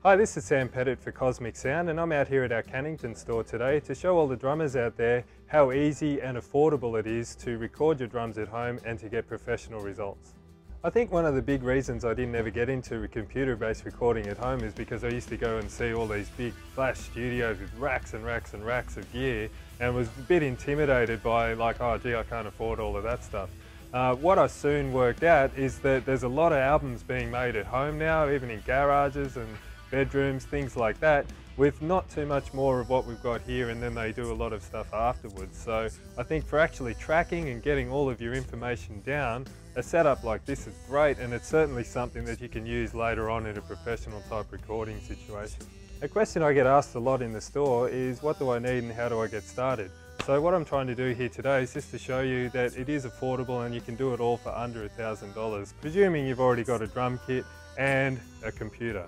Hi, this is Sam Pettit for Kosmic Sound, and I'm out here at our Cannington store today to show all the drummers out there how easy and affordable it is to record your drums at home and to get professional results. I think one of the big reasons I didn't ever get into computer-based recording at home is because I used to go and see all these big flash studios with racks and racks and racks of gear and was a bit intimidated by like, oh gee, I can't afford all of that stuff. What I soon worked out is that there's a lot of albums being made at home now, even in garages and bedrooms, things like that, with not too much more of what we've got here, and then they do a lot of stuff afterwards. So I think for actually tracking and getting all of your information down, a setup like this is great, and it's certainly something that you can use later on in a professional type recording situation. A question I get asked a lot in the store is, what do I need and how do I get started? So what I'm trying to do here today is just to show you that it is affordable and you can do it all for under $1,000, presuming you've already got a drum kit and a computer.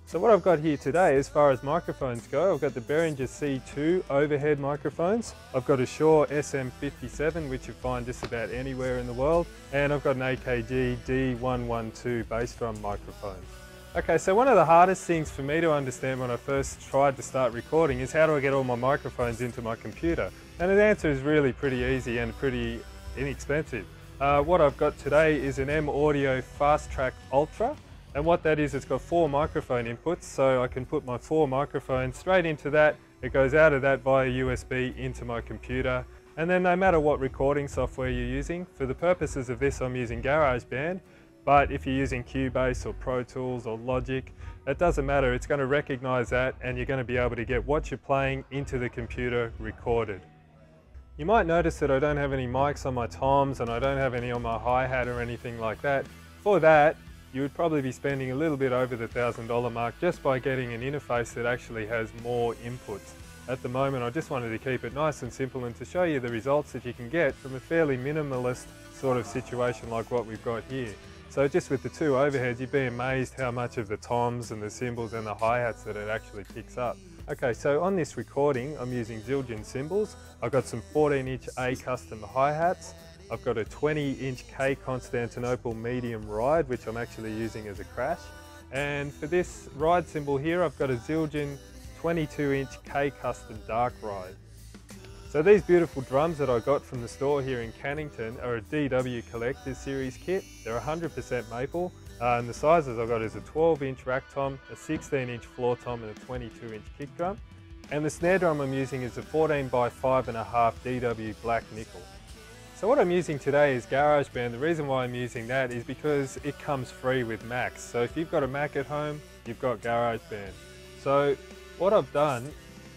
So what I've got here today, as far as microphones go, I've got the Behringer C2 overhead microphones. I've got a Shure SM57, which you find just about anywhere in the world. And I've got an AKG D112 bass drum microphone. Okay, so one of the hardest things for me to understand when I first tried to start recording is how do I get all my microphones into my computer? And the answer is really pretty easy and pretty inexpensive. What I've got today is an M Audio Fast Track Ultra. And what that is, it's got 4 microphone inputs, so I can put my 4 microphones straight into that. It goes out of that via USB into my computer. And then no matter what recording software you're using, for the purposes of this I'm using GarageBand, but if you're using Cubase or Pro Tools or Logic, it doesn't matter, it's going to recognize that and you're going to be able to get what you're playing into the computer recorded. You might notice that I don't have any mics on my toms and I don't have any on my hi-hat or anything like that. For that, you would probably be spending a little bit over the $1,000 mark just by getting an interface that actually has more inputs. At the moment, I just wanted to keep it nice and simple and to show you the results that you can get from a fairly minimalist sort of situation like what we've got here. So just with the 2 overheads, you'd be amazed how much of the toms and the cymbals and the hi-hats that it actually picks up. Okay, so on this recording, I'm using Zildjan cymbals. I've got some 14-inch A custom hi-hats. I've got a 20-inch K Constantinople medium ride, which I'm actually using as a crash. And for this ride cymbal here, I've got a Zildjan 22-inch K Custom dark ride. So these beautiful drums that I got from the store here in Cannington are a DW Collector's Series kit. They're 100% maple, and the sizes I've got is a 12-inch rack tom, a 16-inch floor tom, and a 22-inch kick drum. And the snare drum I'm using is a 14 by 5.5 DW black nickel. So what I'm using today is GarageBand. The reason why I'm using that is because it comes free with Macs. So if you've got a Mac at home, you've got GarageBand. So what I've done,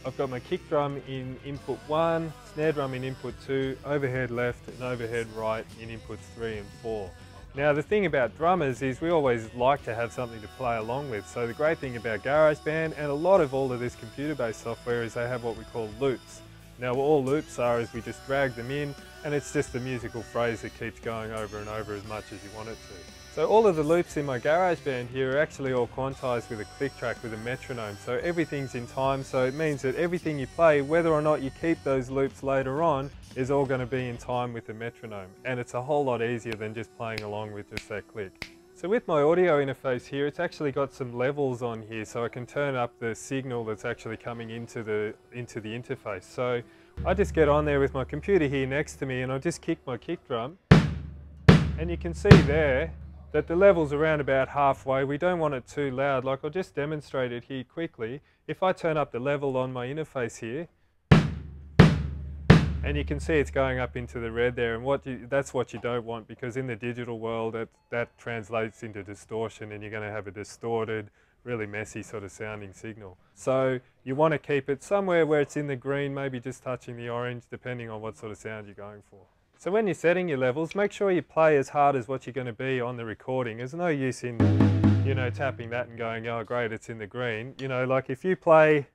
I've got my kick drum in input 1, snare drum in input 2, overhead left and overhead right in inputs 3 and 4. Now the thing about drummers is we always like to have something to play along with. So the great thing about GarageBand and a lot of all of this computer-based software is they have what we call loops. Now all loops are is we just drag them in and it's just a musical phrase that keeps going over and over as much as you want it to. So all of the loops in my GarageBand here are actually all quantized with a click track with a metronome. So everything's in time, so it means that everything you play, whether or not you keep those loops later on, is all going to be in time with the metronome. And it's a whole lot easier than just playing along with just that click. So with my audio interface here, it's actually got some levels on here, so I can turn up the signal that's actually coming into the interface. So I just get on there with my computer here next to me and I'll just kick my kick drum. And you can see there that the level's around about halfway. We don't want it too loud. Like I'll just demonstrate it here quickly. If I turn up the level on my interface here, and you can see it's going up into the red there, and that's what you don't want, because in the digital world that translates into distortion and you're going to have a distorted, really messy sort of sounding signal. So you want to keep it somewhere where it's in the green, maybe just touching the orange, depending on what sort of sound you're going for. So when you're setting your levels, make sure you play as hard as what you're going to be on the recording. There's no use in, you know, tapping that and going, oh great, it's in the green. You know, like if you play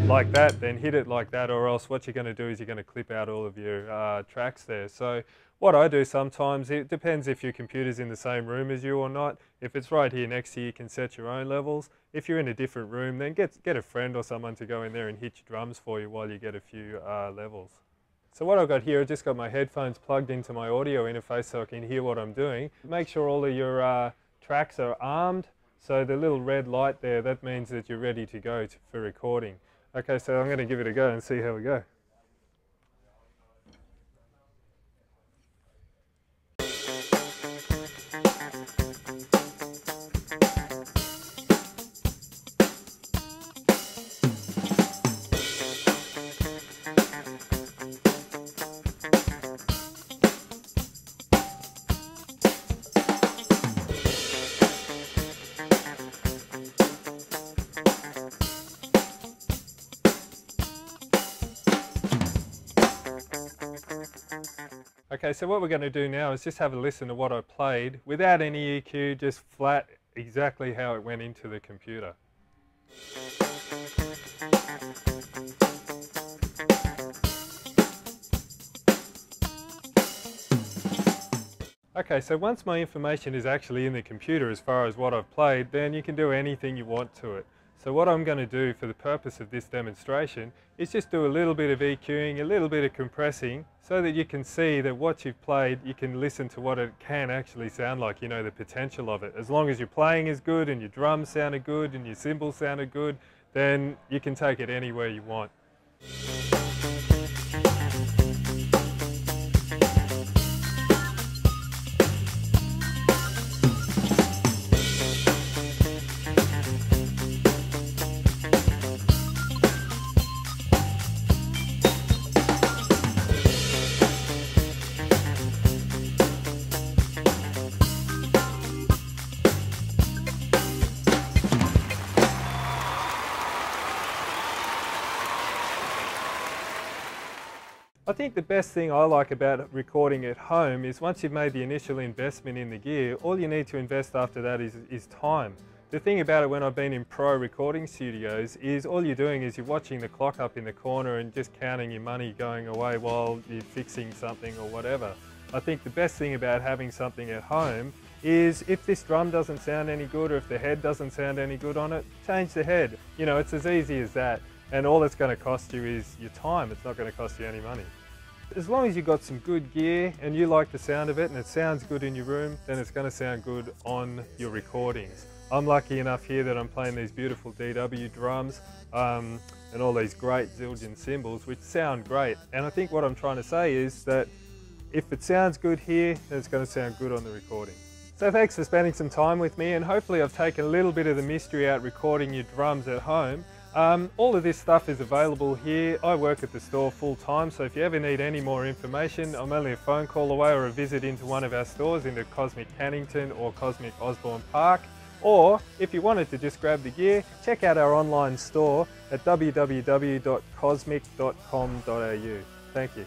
like that, then hit it like that, or else what you're going to do is you're going to clip out all of your tracks there. So what I do sometimes, it depends if your computer's in the same room as you or not. If it's right here next to you, you can set your own levels. If you're in a different room, then get a friend or someone to go in there and hit your drums for you while you get a few levels. So what I've got here, I've just got my headphones plugged into my audio interface so I can hear what I'm doing. Make sure all of your tracks are armed. So the little red light there, that means that you're ready to go for recording. Okay, so I'm going to give it a go and see how we go. Okay, so what we're going to do now is just have a listen to what I played without any EQ, just flat, exactly how it went into the computer. Okay, so once my information is actually in the computer as far as what I've played, then you can do anything you want to it. So what I'm going to do for the purpose of this demonstration is just do a little bit of EQing, a little bit of compressing, so that you can see that what you've played, you can listen to what it can actually sound like, you know, the potential of it. As long as your playing is good and your drums sounded good and your cymbals sounded good, then you can take it anywhere you want. I think the best thing I like about recording at home is once you've made the initial investment in the gear, all you need to invest after that is time. The thing about it when I've been in pro recording studios is all you're doing is you're watching the clock up in the corner and just counting your money going away while you're fixing something or whatever. I think the best thing about having something at home is if this drum doesn't sound any good or if the head doesn't sound any good on it, change the head. You know, it's as easy as that. And all it's going to cost you is your time. It's not going to cost you any money. As long as you've got some good gear and you like the sound of it and it sounds good in your room, then it's going to sound good on your recordings. I'm lucky enough here that I'm playing these beautiful DW drums and all these great Zildjan cymbals which sound great. And I think what I'm trying to say is that if it sounds good here, then it's going to sound good on the recording. So thanks for spending some time with me, and hopefully I've taken a little bit of the mystery out recording your drums at home. All of this stuff is available here. I work at the store full time, so if you ever need any more information, I'm only a phone call away or a visit into one of our stores into Kosmic Cannington or Kosmic Osborne Park. Or if you wanted to just grab the gear, check out our online store at www.kosmic.com.au. Thank you.